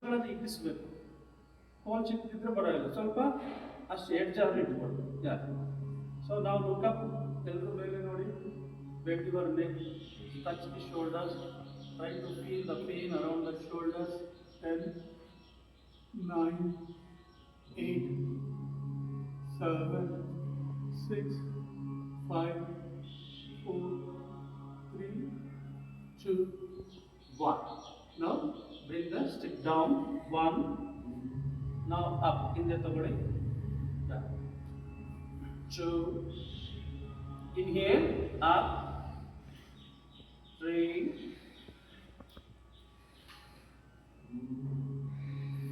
ಇಕ್ಕಿಸ್ಬೇಕು. Hole ಚಿಕ್ಕಿದ್ರೆ ಬರೋಲ್ಲ, ಸ್ವಲ್ಪ ಅಷ್ಟು ಎಡ್ಜಾಗಿ ಇಟ್ಕೊಂಡು. ಸೊ ನಾವು ಲುಕಪ್ ಎಲ್ಲರ ಮೇಲೆ ನೋಡಿ, bend your neck, touch the shoulders, try to feel the pain around the shoulders. 10, 9, 8, 7, 6, 5, 4, 3, 2, 1. Now bring the stick down. 1. Now up. Hinದೆ ತಗೊಳ್ಳಿ. 2. Inhale up. 3,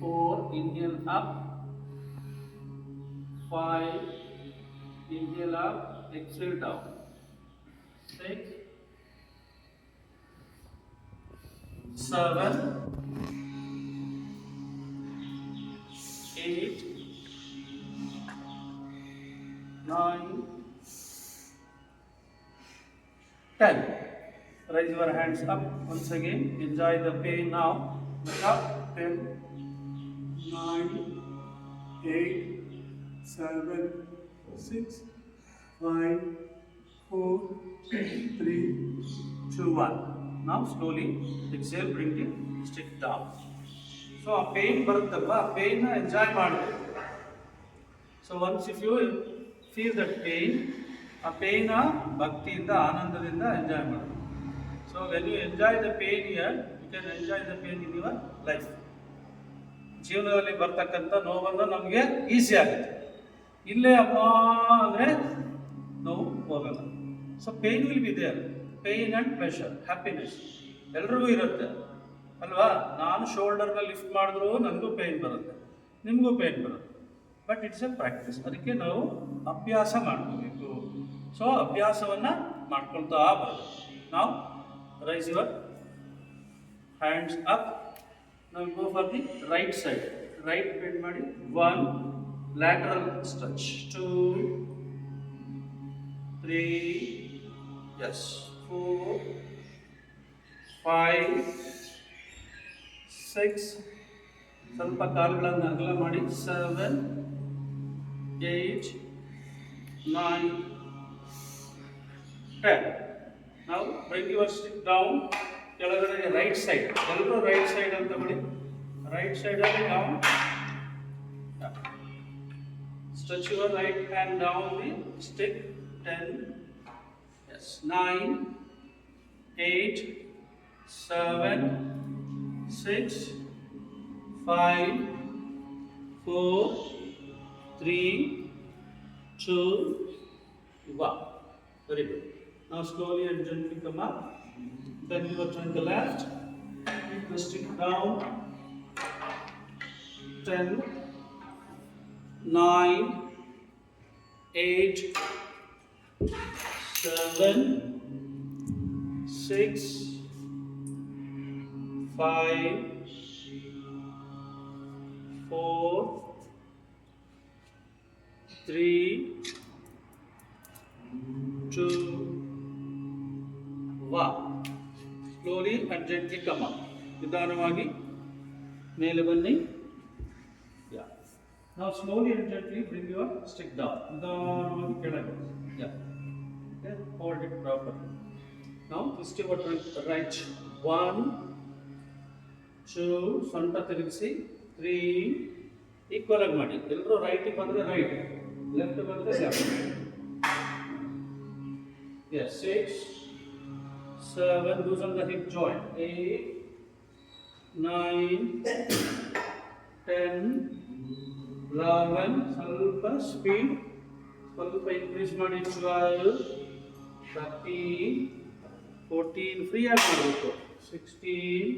4. Inhale up. 5. Inhale up. Exhale down. 6, 7, 8, 9, 10. Raise your hands up once again. Enjoy the pain now. Look up. 10, 9, 8, 7, 6, 5, 4, 3, 2, 1. Now slowly exhale, bring the stick down. So a pain ಬರುತ್ತಲ್ವಾ, ಆ ಪೇನ್ನ enjoy ಮಾಡಬೇಕು. So once if you feel that pain, ಆ ಪೇಯ್ನ ಭಕ್ತಿಯಿಂದ, ಆನಂದದಿಂದ enjoy ಮಾಡಬೇಕು. So when you enjoy the pain here, you can enjoy the pain in your life. ಜೀವನದಲ್ಲಿ ಬರ್ತಕ್ಕಂಥ ನೋವನ್ನು ನಮಗೆ ಈಸಿ ಆಗುತ್ತೆ. ಇಲ್ಲೇ ಅಮ್ಮ ಅಂದರೆ ನೋವು ಹೋಗಲ್ಲ. So pain will be there. Pain and pressure, happiness ಎಲ್ರಿಗೂ ಇರುತ್ತೆ ಅಲ್ವಾ. ನಾನು ಶೋಲ್ಡರ್ನ ಲಿಫ್ಟ್ ಮಾಡಿದ್ರೂ ನನಗೂ ಪೇನ್ ಬರುತ್ತೆ, ನಿಮಗೂ ಪೇನ್ ಬರುತ್ತೆ. But it's A practice. ಅದಕ್ಕೆ ನಾವು ಅಭ್ಯಾಸ ಮಾಡ್ಕೋಬೇಕು. ಸೊ ಅಭ್ಯಾಸವನ್ನು ಮಾಡ್ಕೊಳ್ತಾ ಬರೋದು. ನಾವು ರೈಸ್ ಯುವರ್ ಹ್ಯಾಂಡ್ಸ್ ಅಪ್. ನಾವು go for the right side. Right bend ಮಾಡಿ. 1, lateral stretch. 2, 3, yes, 4, 5, 6, ಸ್ವಲ್ಪ ಕಾಲುಗಳನ್ನು ಅಗಲ ಮಾಡಿ. 7, 8, 9, 10. ನಾವು bring your stick down. ಕೆಳಗಡೆ ರೈಟ್ ಸೈಡ್. ಎಲ್ಲರೂ ರೈಟ್ ಸೈಡ್ ಅಂತ ಬಿಡಿ. ರೈಟ್ ಸೈಡಲ್ಲಿ ನಾವು stretch your right hand down the stick. 10, yes, 9, 8, 7, 6, 5, 4, 3, 2, 1. Very good. Now slowly and gently come up. Then you will turn the left. Keep the stick down. 10, 9, 8, 7, 6, 5, 4, 3, 2, 1. Slowly and gently come up. ನಿಧಾನವಾಗಿ ಮೇಲೆ ಬನ್ನಿ. Now slowly and gently bring your stick down. ನಿಧಾನವಾಗಿ ಕೆಳಗೆ. Okay, hold it properly. Now twist your right. 1, 2, ಸೊಂಟ ತಿರುಗಿಸಿ. 3, equal ಆಗಿ ಮಾಡಿ. ಎಲ್ಲರೂ ರೈಟಿಗೆ ಬಂದರೆ ರೈಟ್, ಲೆಫ್ಟ್ ಬಂದರೆ left. Yes, 6, 7, loosen the hip joint. 8, 9, 10, 11, ಸ್ವಲ್ಪ ಸ್ಪೀಡ್ ಸ್ವಲ್ಪ ಇನ್ಕ್ರೀಸ್ ಮಾಡಿ. 12, 13, 14, ಫ್ರೀ ಆಗಿ ಮಾಡಬೇಕು. 16,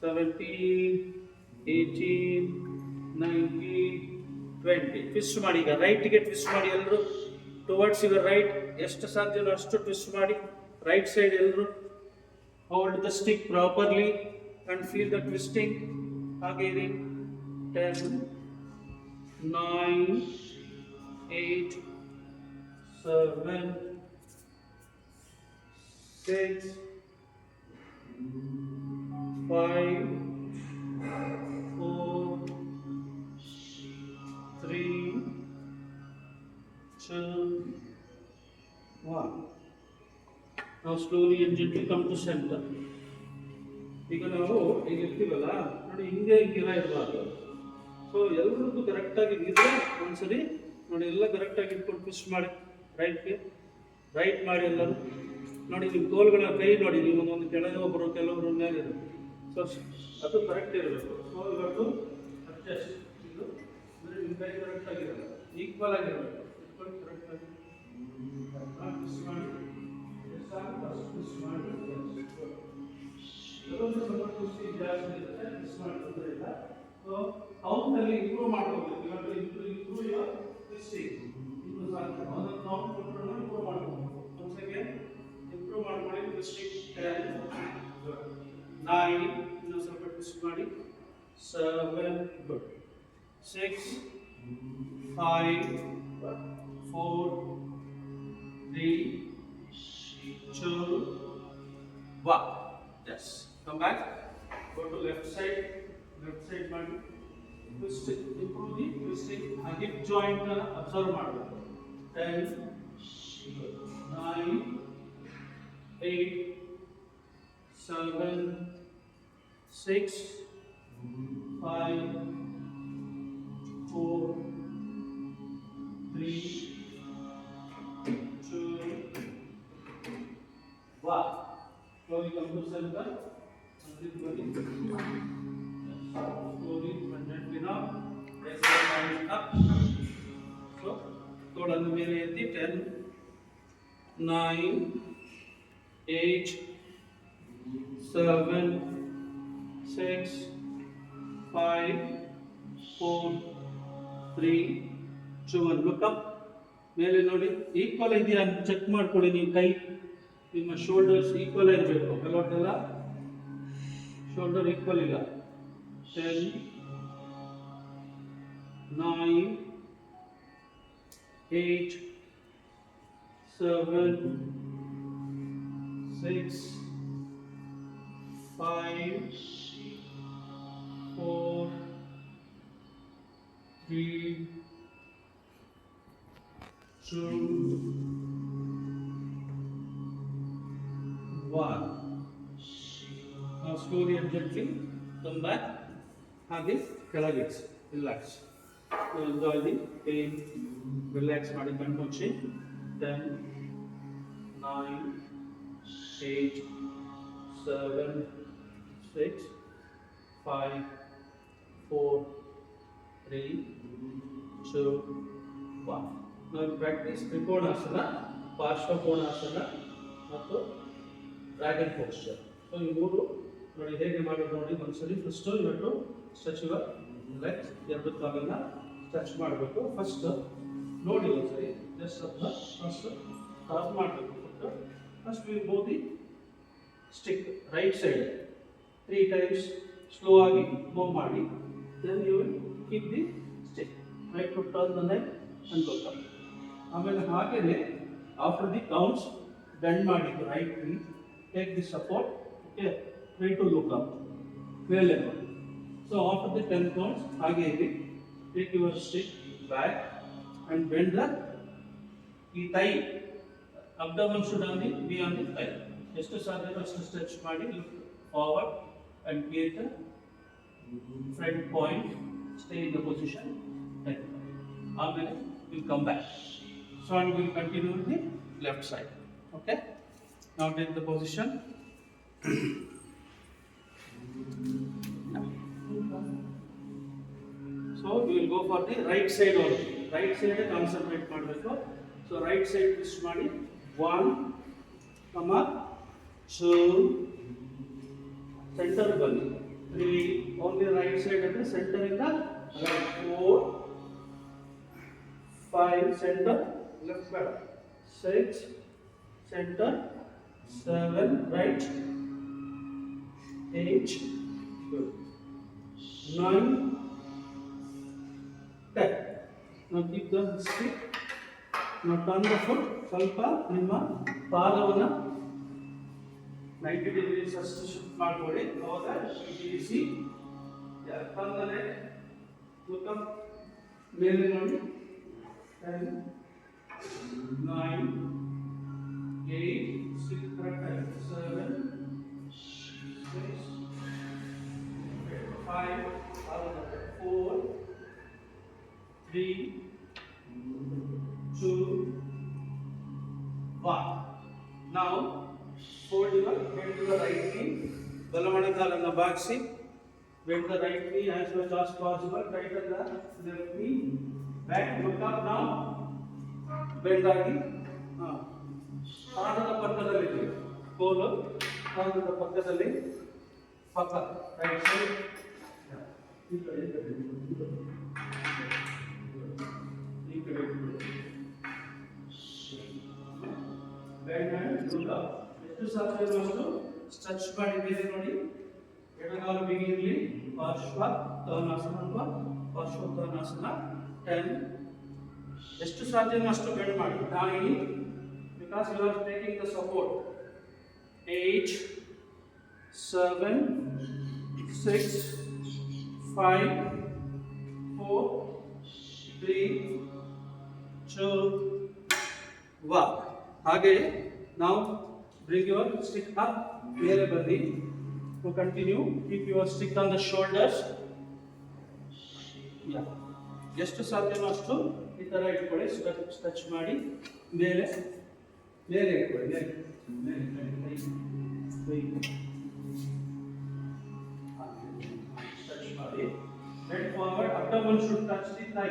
17, 18, 19, 20. ಟ್ವಿಸ್ಟ್ ಮಾಡಿ. ಈಗ ರೈಟ್ಗೆ ಟ್ವಿಸ್ಟ್ ಮಾಡಿ. ಎಲ್ಲರೂ ಟುವರ್ಡ್ಸ್ ಯುವರ್ ರೈಟ್. ಎಷ್ಟು ಸಾಧ್ಯನೋ ಅಷ್ಟು ಟ್ವಿಸ್ಟ್ ಮಾಡಿ. ರೈಟ್ ಸೈಡ್ ಎಲ್ಲರೂ hold the stick properly and feel the twisting. ಹಾಗೆ ಇರಿ. 10, 9, 8, 7, 6, 5, Now slowly and gently come to center. ಈಗ ನಾವು ಈಗ ಇರ್ತೀವಲ್ಲ ನೋಡಿ, ಹಿಂಗೆ ಹಿಂಗೆಲ್ಲ ಇರಬಾರ್ದು. ಸೊ ಎಲ್ಲರದ್ದು ಕರೆಕ್ಟಾಗಿ ಇದ್ರೆ ಒಂದ್ಸರಿ ನೋಡಿ, ಎಲ್ಲ ಕರೆಕ್ಟಾಗಿ ಇಟ್ಕೊಂಡು ಟ್ವಿಸ್ಟ್ ಮಾಡಿ ರೈಟ್ಗೆ ರೈಟ್ ಮಾಡಿ ಎಲ್ಲರೂ ನೋಡಿ. ನಿಮ್ಮ ತೋಳುಗಳ ಕೈ ನೋಡಿ, ನೀವು ಒಂದು ಕೆಳಗೆ ಒಬ್ಬರು ಕೆಲವರು ಮೇಲೆ ಇರುತ್ತೆ. ಸೊ ಅದು ಕರೆಕ್ಟ್ ಇರಬೇಕು. ಸೊ ಇವತ್ತು ಅಡ್ಜಸ್ಟ್ ಇದು ಅಂದರೆ ನಿಮ್ಮ ಕೈ ಕರೆಕ್ಟಾಗಿರಲ್ಲ, ಈಕ್ವಲ್ ಆಗಿರಬೇಕು. ಇಟ್ಕೊಂಡು ಕರೆಕ್ಟಾಗಿ ಟ್ವಿಸ್ಟ್ ಮಾಡಿ ಟ್ವಿಸ್ಟ್ ಮಾಡಿ. ಕೆಲವೊಂದು ಸ್ವಲ್ಪ ಟ್ವಿಸ್ಟಿಂಗ್ ಜಾಸ್ತಿ ಇರುತ್ತೆ, ಟ್ವಿಸ್ಟ್ ಮಾಡಿ ತೊಂದರೆ ಇಲ್ಲ. ಸೊ ಕೌಂಟಲ್ಲಿ ಇಂಪ್ರೂವ್ ಮಾಡ್ಕೋಬೇಕು. ಇವಾಗ ಇಂಪ್ರೂವ್ ಯುವರ್ ಟ್ವಿಸ್ಟಿಂಗ್. ಇದು ಸಾಕು. ಅದನ್ನು ಕೌಂಟ್ ಕೊಟ್ಟರು ಇಂಪ್ರೂವ್ ಮಾಡ್ಕೋಬೇಕು. ಒನ್ಸ್ ಅಗೇನ್ ಇಂಪ್ರೂವ್ ಮಾಡ್ಕೊಳ್ಳಿ. ಟ್ವಿಸ್ಟಿಂಗ್ 10 9 ಇನ್ನೂ ಸ್ವಲ್ಪ ಟ್ವಿಸ್ಟ್ ಮಾಡಿ 7 good 6 5 4 3 2 1. Yes. Come back. Go to left side ಮಾಡಿ twist. Improve the twisting. Hip joint observe ಮಾಡಬೇಕು. 10 9 8 7 6 5 4 3 2 1. Slowly come to center. Slowly and gently now. Raise your hand up. So, ತೋಳನ್ನು ಮೇಲೆ ಎತ್ತಿ 10 9 8 7 6 5 4 3 2 1. Look up. ಮೇಲೆ ನೋಡಿ, equal ಇದೆಯಾ ಅಂತ check ಮಾಡ್ಕೊಳ್ಳಿ. ನೀವು ಕೈ ನಿಮ್ಮ ಶೋಲ್ಡರ್ಸ್ ಈಕ್ವಲ್ ಇರಬೇಕು. ಕೆಲವೊಂದೆಲ್ಲ ಶೋಲ್ಡರ್ ಈಕ್ವಲ್ ಇಲ್ಲ. 10 9 8 7 6 5 4 3 2 1. Now slowly and gently come back. ಹಾಗೆ ಕೆಳಗೆ relax. Enjoy the pain. Relax ಮಾಡಿ ಕಣ್ಣು ಮುಚ್ಚಿ. 10 9 8 7 6 5 4 3 2 1. ನಾವು ಪ್ರಾಕ್ಟೀಸ್ ತ್ರಿಕೋಣಾಸನ, ಪಾರ್ಶ್ವಕೋಣಾಸನ ಮತ್ತು ಡ್ರ್ಯಾಗನ್ ಪೋಸ್ಚರ್. ಸೊ ಈ ಮೂರು ನೋಡಿ ಹೇಗೆ ಮಾಡೋದು ನೋಡಿ. ಒಂದ್ಸರಿ ಫಸ್ಟು ಇವತ್ತು ಸ್ಟ್ರೆಚ್ ಯುವರ್ ಲೆಗ್ಸ್. ಎರಡು ಕಾಲನ್ನ ಸ್ಟ್ರೆಚ್ ಮಾಡಬೇಕು. ಫಸ್ಟ್ ನೋಡಿ ಒಂದ್ಸರಿ ಜಸ್ಟ್ ಅದನ್ನ ಫಸ್ಟ್ ಸ್ಟಾರ್ಟ್ ಮಾಡಬೇಕು. First will move the stick right side 3 times. Slow ಆಗಿ ಮೂವ್ ಮಾಡಿ. Then you will keep the stick. Try to turn the neck and look up. ಆಮೇಲೆ ಹಾಗೆಯೇ ಆಫ್ಟರ್ ದಿ ಕೌಂಟ್ಸ್ ಬೆಂಡ್ ಮಾಡಿ right knee. Take the support. Okay. Try to look up. Well enough. So after the 10 counts, again take your stick back and bend the thigh. Abdomen should be on the thigh. Just to stretch body, look forward and create a front point. Stay in the position. Amen. We'll come back. So and we'll continue with the left side. Okay. Now take the position. So we will go for the right side only. Right side concentrate ಮಾಡಬೇಕು. So right side twist ಮಾಡಿ 1 2 center ಬನ್ನಿ 3 only right side ಅಂದ್ರೆ center ಇಂದ right 4 5 center left back 6 center 7 right 8 good 9 10. Now keep the stick. Now turn the foot. ಸ್ವಲ್ಪ ನಿಮ್ಮ ಪಾದವನ್ನು 90 degrees ಅಷ್ಟು shift ಮಾಡ್ಕೊಳ್ಳಿ. ಅವಾಗ ಇಳಿಸಿ. turn the neck. Look up. ಮೇಲೆ ನೋಡಿ. 10 9 8 Six, correct. 7, 6, 5, 4, 3, 2, 1. Now, fold your bend your right knee. ಬಲಮಣಕಾಲನ್ನು ಬಾಗಿಸಿ. Bend the right knee as much as possible. Tighten the left knee. Back, look up now. Bend ಆಗಿ. ಪಾದದ ಪಕ್ಕದಲ್ಲಿ ಕೋಲು ಪಾದದ ಪಕ್ಕದಲ್ಲಿ ಪಕ್ಕ right side ಈ ಕಡೆ ಬ್ಯಾಂಡ್ ಹ್ಯಾಂಡ್ ಲುಕ್ ಅಪ್ ಎಷ್ಟು ಸಾಧ್ಯವೋ ಅಷ್ಟು ಸ್ಟ್ರೆಚ್ ಮಾಡಿ ಮೇಲೆ ನೋಡಿ ಎಡಗಾಲು ಬಿಗಿ ಇರಲಿ ಪಾರ್ಶ್ವೋತ್ಥಾನಾಸನ ಅಥವಾ ಪಾರ್ಶ್ವೋತ್ಥಾನಾಸನ 10 ಎಷ್ಟು ಸಾಧ್ಯವೋ ಅಷ್ಟು ಬೆಂಡ್ ಮಾಡಿ ನಾಯಿ because you are taking the support 8 7 6 5 4 3 2 1 ಹಾಗೆ now bring your stick up ಮೇಲೆ ಬನ್ನಿ to continue keep your stick on the shoulders ಎಷ್ಟು ಸಾಧ್ಯವೋ ಅಷ್ಟು ಈ ತರ ಇಟ್ಕೊಳ್ಳಿ ಸ್ಟ್ರೆಚ್ ಮಾಡಿ ಮೇಲೆ ಮೇಲೆ ಇಟ್ಕೊಳ್ಳಿ ಸ್ಟ್ರೆಚ್ ಮಾಡಿ head forward abdomen should touch the thigh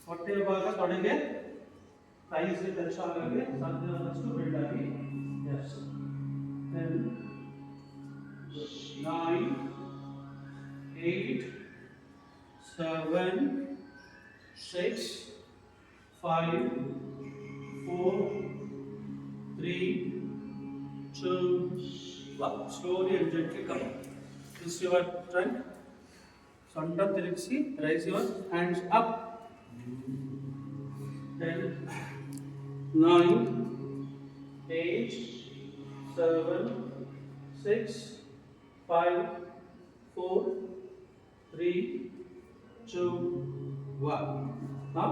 ಹೊಟ್ಟೆಯ ಭಾಗ ತೊಡೆಗೆ ಥೈಸ್ಗೆ ಟಚ್ ಆಗಿ ಸಾಧ್ಯವಾದಷ್ಟು ಬೆಂಡ್ ಆಗಿ ಎಸ್ 10 9 8 7 6 5 4 3 2 1 slowly and gently come this your trend ಸೊಂಟ ತಿರುಗಿಸಿ raise your hands up 10 9 8 7 6 5 4 3 2 1 now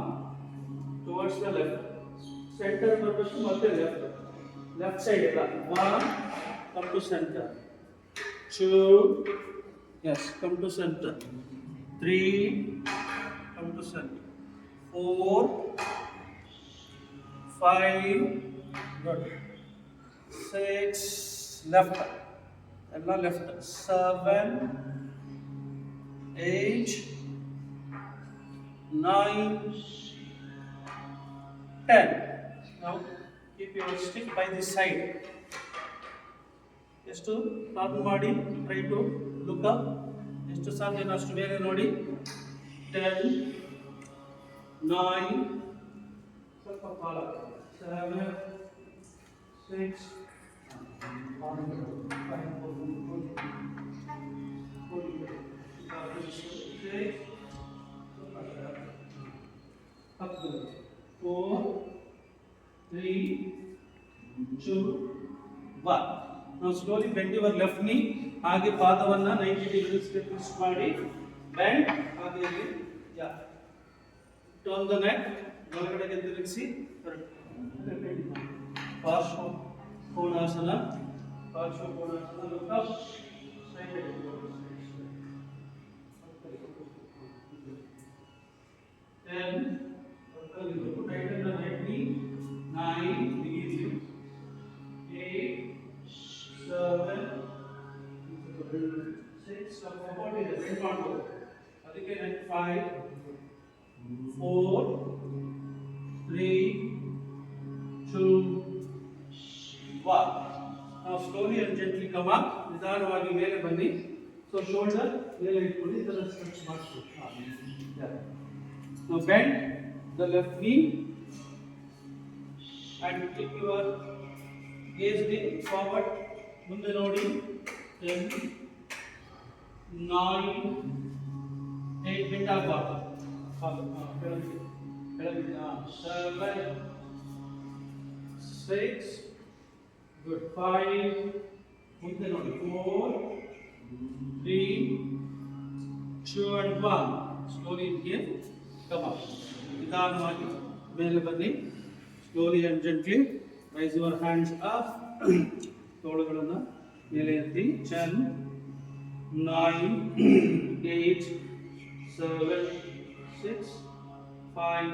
towards the left center ಬರಬೇಕು ಮತ್ತೆ left side ಇಲ್ಲ 1 come to center 2 yes come to center 3 come to center 4 5 good 6 left ಎಲ್ಲ left 7 8 9 10 now keep your stick by the side ಎಷ್ಟು turn ಮಾಡಿ try to look up ಎಷ್ಟು ಸಾಧ್ಯ ಅಷ್ಟು ಮೇಲೆ ನೋಡಿ 10 9 ಸ್ವಲ್ಪ ಕಾಲ 7 6 4 3 2 1 now slowly bend your left knee ಹಾಗೆ ಪಾದವನ್ನ 90 degrees ಗೆ ಟ್ವಿಸ್ಟ್ ಮಾಡಿ bend ಹಾಗೆ turn the neck ಬಲಗಡೆಗೆ ತಿರುಗಿಸಿ ಪಾರ್ಶ್ವ Konasana look up side then tighten the right knee 9 degrees 8 7 6 support is bend ಮಾಡ್ಬೋದು ಅದಕ್ಕೆ 5 4 3 2 1 now slowly and gently come up ನಿಧಾನವಾಗಿ ಮೇಲೆ ಬನ್ನಿ so shoulder ಮೇಲೆ ಇಟ್ಕೊಳ್ಳಿ ಇದನ್ನ ಸ್ಟ್ರೆಚ್ ಮಾಡ್ಕೊಳ್ಳಿ now bend the left knee and keep your gaze forward ಮುಂದೆ ನೋಡಿ 10 9 8 bend ಆಗಬಾರ್ದು ಕೆಳಗೆ 7 6 good 5 ಮುಂದೆ ನೋಡಿ 4 3 2 and 1 slowly here come up ನಿಧಾನವಾಗಿ ಮೇಲೆ ಬನ್ನಿ slowly and gently raise your hands up. ತೋಳುಗಳನ್ನು ಮೇಲೆ ಎತ್ತಿ. 10, 9, 8, 7, 6, 5,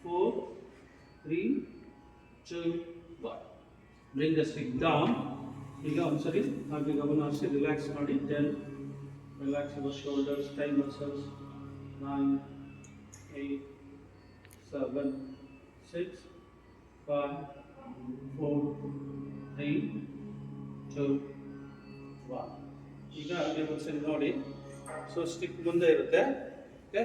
4, 3, 2, 1. Bring the stick down. ಈಗ ಒಂದ್ಸರಿ ಹಾಗೆ ಗಮನ ಹರಿಸಿ ರಿಲ್ಯಾಕ್ಸ್ ಮಾಡಿ. 10, relax your shoulders, thigh muscles. 9, 8, 7, 6, 5, 4, 3, 2, 1. ಈಗ ಹಾಗೆ ಒಂದ್ಸರಿ ನೋಡಿ. ಸೊ ಸ್ಟಿಕ್ ಮುಂದೆ ಇರುತ್ತೆ. ಓಕೆ,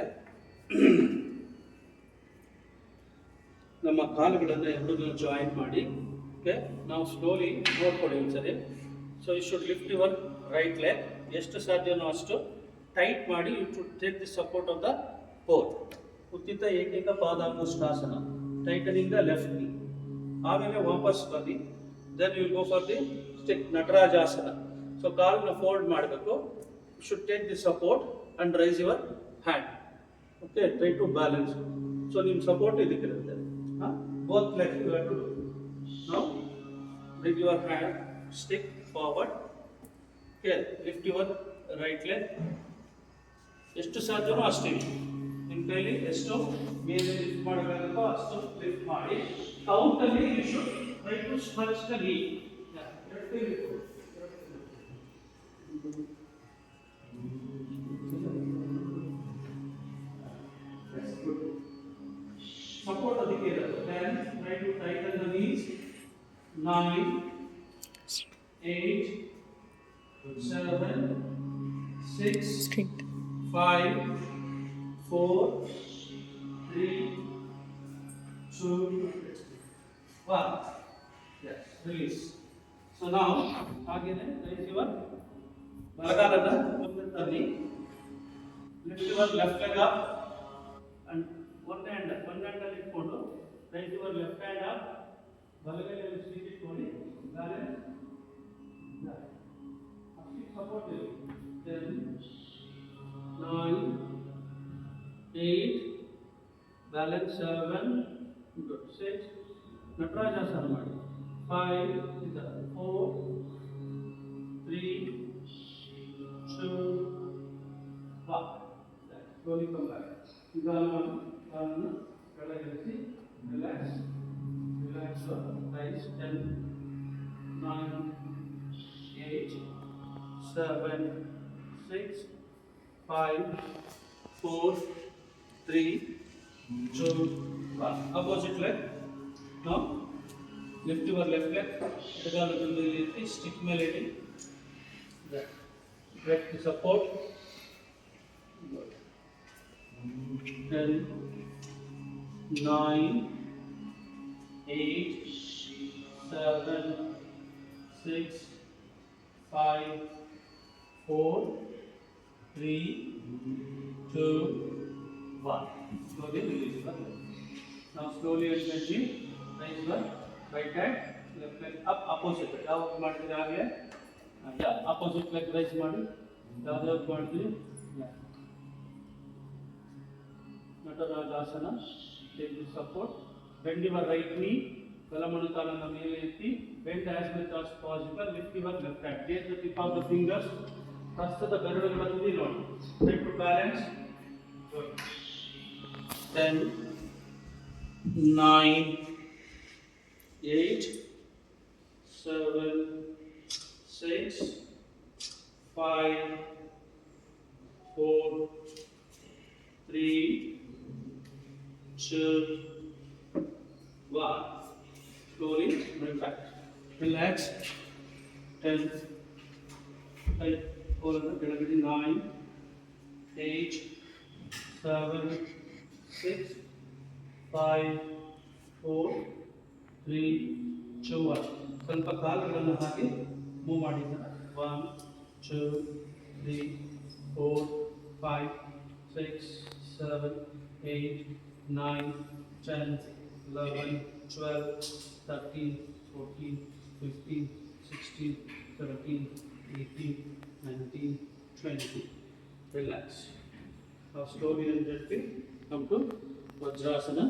ನಮ್ಮ ಕಾಲುಗಳನ್ನು ಎರಡನ್ನೂ ಜಾಯಿನ್ ಮಾಡಿ. ಓಕೆ, ನಾವು ಸ್ಲೋಲಿ ನೋಡ್ಕೊಳ್ಳಿ ಒಂದ್ಸರಿ. So you should lift your right leg. ಎಷ್ಟು ಸಾಧ್ಯವೋ ಅಷ್ಟು ಟೈಟ್ ಮಾಡಿ. You should take the support of the floor. ಉತ್ತಿತ ಏಕೈಕ ಪಾದಾಂಗುಷ್ಠಾಸನ. Tightening the left knee. ಆಮೇಲೆ ವಾಪಸ್ ಬನ್ನಿ. Then you go for the stick ನಟರಾಜಾಸನ. ಸೊ ಕಾಲನ್ನ ಫೋಲ್ಡ್ ಮಾಡಬೇಕು. You should take the support and raise your hand. Okay, try to balance. So ನಿಮ್ಮ ಸಪೋರ್ಟ್ ಇದಕ್ಕಿರುತ್ತೆ. Both leg you have to do. Now bring your hand, stick forward. Okay, lift your right leg. ಎಷ್ಟು ಸಾಧ್ಯವೋ ಅಷ್ಟೇ. ನಿಮ್ಮ ಕೈಲಿ ಎಷ್ಟು ಮೇಲೆ lift ಮಾಡಬೇಕೋ ಅಷ್ಟು ಲಿಫ್ಟ್ ಮಾಡಿ. ಕೌಂಟಲ್ಲಿ you should try to stretch the knee. Support ಅದಕ್ಕೆ ಇರುತ್ತೆ. 10, try to tighten the knees. 9, 8, 7, 6, 5, 4, 3, 2, 1. Yes, release. So now, again, raise your ಬಲಗಾಲದ ಮುಂದೆ ತನ್ನಿ. Lift your left leg up and one hand ಅಲ್ಲಿ ಇಟ್ಕೊಂಡು raise your left hand up. ಬಲಗೈಯಲ್ಲಿ stick ಇಟ್ಕೊಳ್ಳಿ. Balance support ಇದೆ. 10, 9, 8, balance 7, 6, Natarajasana ಮಾಡಿ. 5, 4, 3, 2, 1. Slowly come back. ಈಗ ಕಾಲನ್ನು ಕೆಳಗಿಳಿಸಿ. Relax. Relax your thighs. 10, 9, 8, 7, 6, 5, 4, 3, 2, 1. Opposite leg. Now lift your left leg. ಎಡಗಾಲನ್ನು ಮೇಲೆ ಎತ್ತಿ ಸ್ಟಿಕ್ ಮೇಲೆ ಇಡಿ. Break the support. 10, 9, 8, 7, 6, 5, 4, 3, 2, 1. Slowly release your leg. Now slowly and gently raise your right hand, left leg up, opposite. ಯಾವಾಗ ಮಾಡ್ತೀರಿ ಆಗಲೇ opposite leg raise ಮಾಡಿ. ಯಾವ್ದು ಮಾಡ್ತೀರಿ? Natarajasana. Take the support. Bend your right knee. ಬಲಮೊಣಕಾಲನ್ನು ಮೇಲೆ ಎತ್ತಿ. Bend as much as possible. Lift your left hand. Take the tip of the fingers. ಪ್ರಸ್ತುತ ಬೆರಳುಗಳ ತುದಿ ನೋಡಿ. Try to balance. 10, 9, 8, 7, 6, 5, 4, 3, 2, 1. Slowly bring back. Relax. 10, 9, 8, 7, 6, 5, 4, 3, 2, 1. ಸ್ವಲ್ಪ ಕಾಲುಗಳನ್ನು ಹಾಕಿ ಮೂವ್ ಮಾಡಿದ್ದಾರೆ. 1, 2, 3, 4, 5, 6, 7, 8, 9, 10, 11, 12, 13, 14, 15, 16, 17, 18, 19, 20. Relax. Now slowly and gently come to Vajrasana.